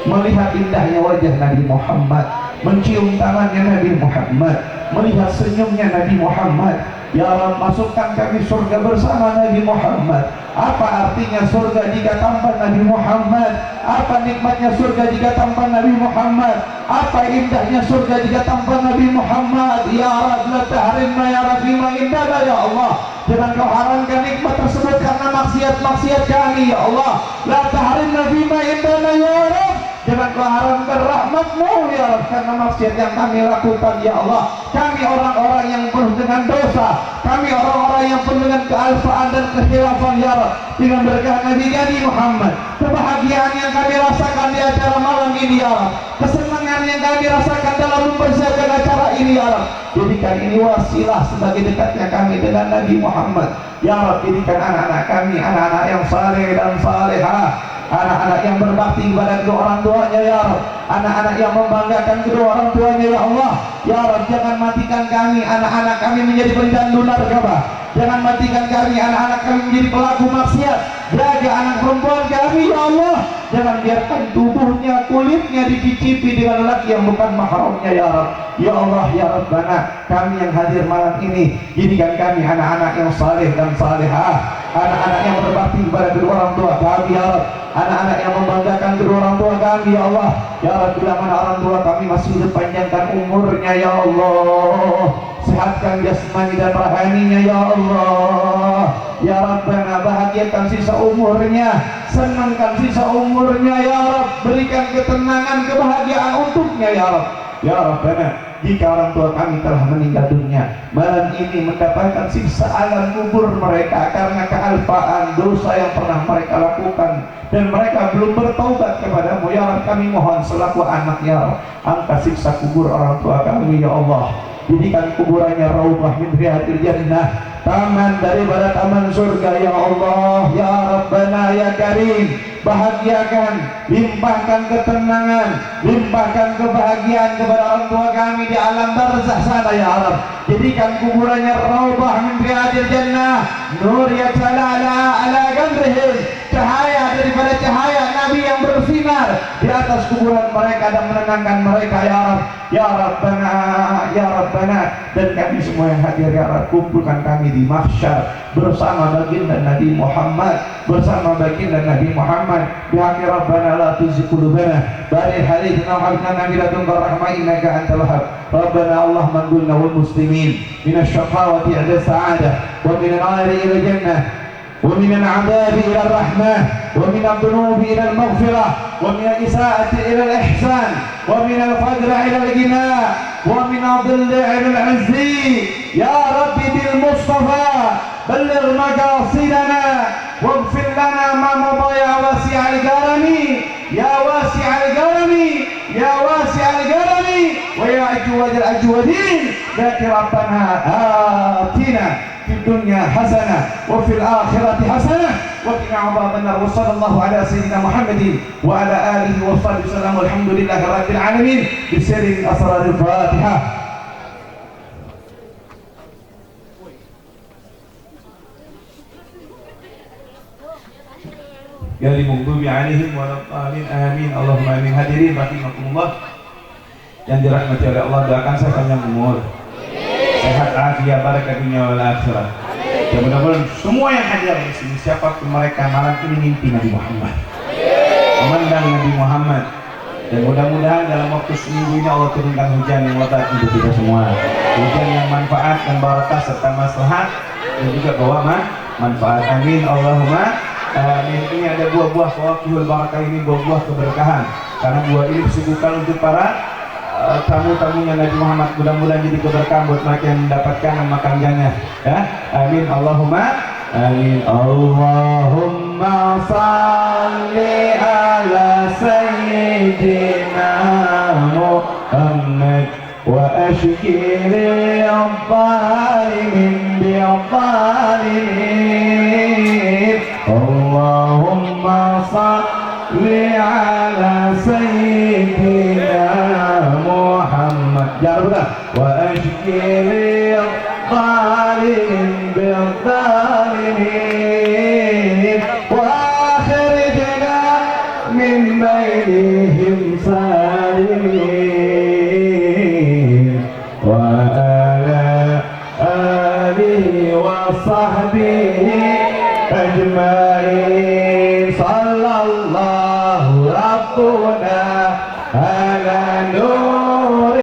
melihat indahnya wajah Nabi Muhammad, mencium tangannya Nabi Muhammad, melihat senyumnya Nabi Muhammad. Ya Rabb, masukkan kami surga bersama Nabi Muhammad. Apa artinya surga jika tanpa Nabi Muhammad? Apa nikmatnya surga jika tanpa Nabi Muhammad? Apa indahnya surga jika tanpa Nabi Muhammad. Ya Rabb, la tahrimna ya Rabbi ma indana ya Allah. Jangan kau haramkan nikmat tersebut karena maksiat-maksiat kami ya Allah. La tahrimna bima indana ya Rabb. Jangan kau haramkan rahmat-Mu ya Rabb karena maksiat yang kami lakukan ya Allah. Kami orang-orang yang penuh dengan dosa, kami orang-orang yang penuh dengan kealfaan dan kekhilafan ya Rabb. Dengan berkah Nabi Muhammad, kebahagiaan yang kami rasakan di acara malam ini ya Rabb, kesenangan yang kami rasakan dalam mempersiapkan acara ini ya Rabb, jadikan ini wasilah sebagai dekatnya kami dengan Nabi Muhammad ya Rabb. Jadikan anak-anak kami anak-anak yang saleh dan salehah, anak-anak yang berbakti kepada kedua orang tuanya ya Rabb, anak-anak yang membanggakan kedua orang tuanya ya Allah. Ya Rabb, jangan matikan kami anak-anak kami menjadi pencandu narkoba, jangan matikan kami anak-anak kami menjadi pelaku maksiat. Jaga anak perempuan kami ya Allah, jangan biarkan tubuhnya, kulitnya dicicipi dengan lelaki yang bukan mahramnya ya Rabb. Ya Allah ya Rabbana, kami yang hadir malam ini, jadikan kami anak-anak yang saleh dan salehah, anak-anak yang berbakti kepada kedua orang tua kami ya Rabb, anak-anak yang membanggakan kedua orang tua kami ya Allah. Ya Rabb, bila mana orang tua kami masih hidup, panjangkan umurnya ya Allah, sehatkan jasmani dan rohaninya ya Allah. Ya Rabbana, bahagiakan sisa umurnya, senangkan sisa umurnya ya Rabb, berikan ketenangan, kebahagiaan untuknya ya Rabb. Ya Rabbana, jika orang tua kami telah meninggal dunia, malam ini mendapatkan siksa alam kubur mereka karena kealpaan dosa yang pernah mereka lakukan, dan mereka belum bertaubat kepadamu ya Rabb. Kami mohon selaku anak ya Rabb, angkat siksa kubur orang tua kami ya Allah. Jadikan kuburannya raudhah min riyadil jannah, taman daripada taman surga ya Allah. Ya Rabbana ya Karim, bahagiakan, limpahkan ketenangan, limpahkan kebahagiaan kepada orang tua kami di alam barzakh sana ya Allah. Jadikan kuburannya raudhah min riyadil jannah, nur yatalala ala qadrihim, cahaya daripada cahaya Nabi yang bersinar di atas kuburan mereka dan menenangkan mereka ya Rabb. Ya Rabbana, ya Rabbana, dan kami semua yang hadir ya Rabb, kumpulkan kami di mahsyar bersama baginda Nabi Muhammad, bersama baginda Nabi Muhammad. Bihaqqi Rabbana la tuzigh qulubana ba'da idh hadaytana wa hab lana min ladunka rahmah innaka antal wahhab. Rabbana Allahumma anqilna wal muslimin min asy-syaqawati ila as-sa'adah wa min an-nari ila jannah ومن العذاب إلى الرحمة ومن الذنوب إلى المغفرة ومن الإساءة إلى الإحسان ومن الفقر إلى الغنى ومن الظل إلى العز. يا رب بالمصطفى بلغ مقاصدنا واغفر لنا ما مضى يا واسع الكرم، يا واسع الكرم، يا واسع الكرم، ويا أجود الأجودين. لك ربنا آتنا في الدنيا حسنة وفي الآخرة حسنة وقنا عذاب النار. وصلى الله على سيدنا محمد وعلى آله وصحبه وسلم والحمد لله رب العالمين بسر أسرار الفاتحة. Ghairu maghdubi 'alaihim waladdallin amin. Allahumma amin. Hadirin rahimakumullah yang dirahmati oleh Allah, doakan saya panjang umur, sehat afiat, barakah dunia wal akhirah. Dan mudah-mudahan semua yang hadir di sini, siapapun mereka, malam ini mimpi Nabi Muhammad, memandang Nabi Muhammad. Dan mudah-mudahan dalam waktu seminggu ini Allah turunkan hujan yang lebat untuk kita semua, hujan yang manfaat dan barakah serta maslahat dan juga bawa manfaat. Amin Allahumma amin. Ini ada buah-buah fawaqihul barakah, ini buah-buah keberkahan, karena buah ini disuguhkan untuk para tamu-tamunya Nabi Muhammad. Mudah-mudahan jadi keberkahan buat mereka yang mendapatkan dan makanannya ya. Amin Allahumma amin. Allahumma salli ala sayyidina Muhammad wa ashkir al-zalimin bi-zalimin. Allahumma salli ala sayyidina Muhammad, jangan lupa, wa ashkir al-zalimin bil-zalimin wa akhrijna min bainihim salimin wa ala alihi wa sahbihi ajma'in. Sallallahu rabbuna ala nur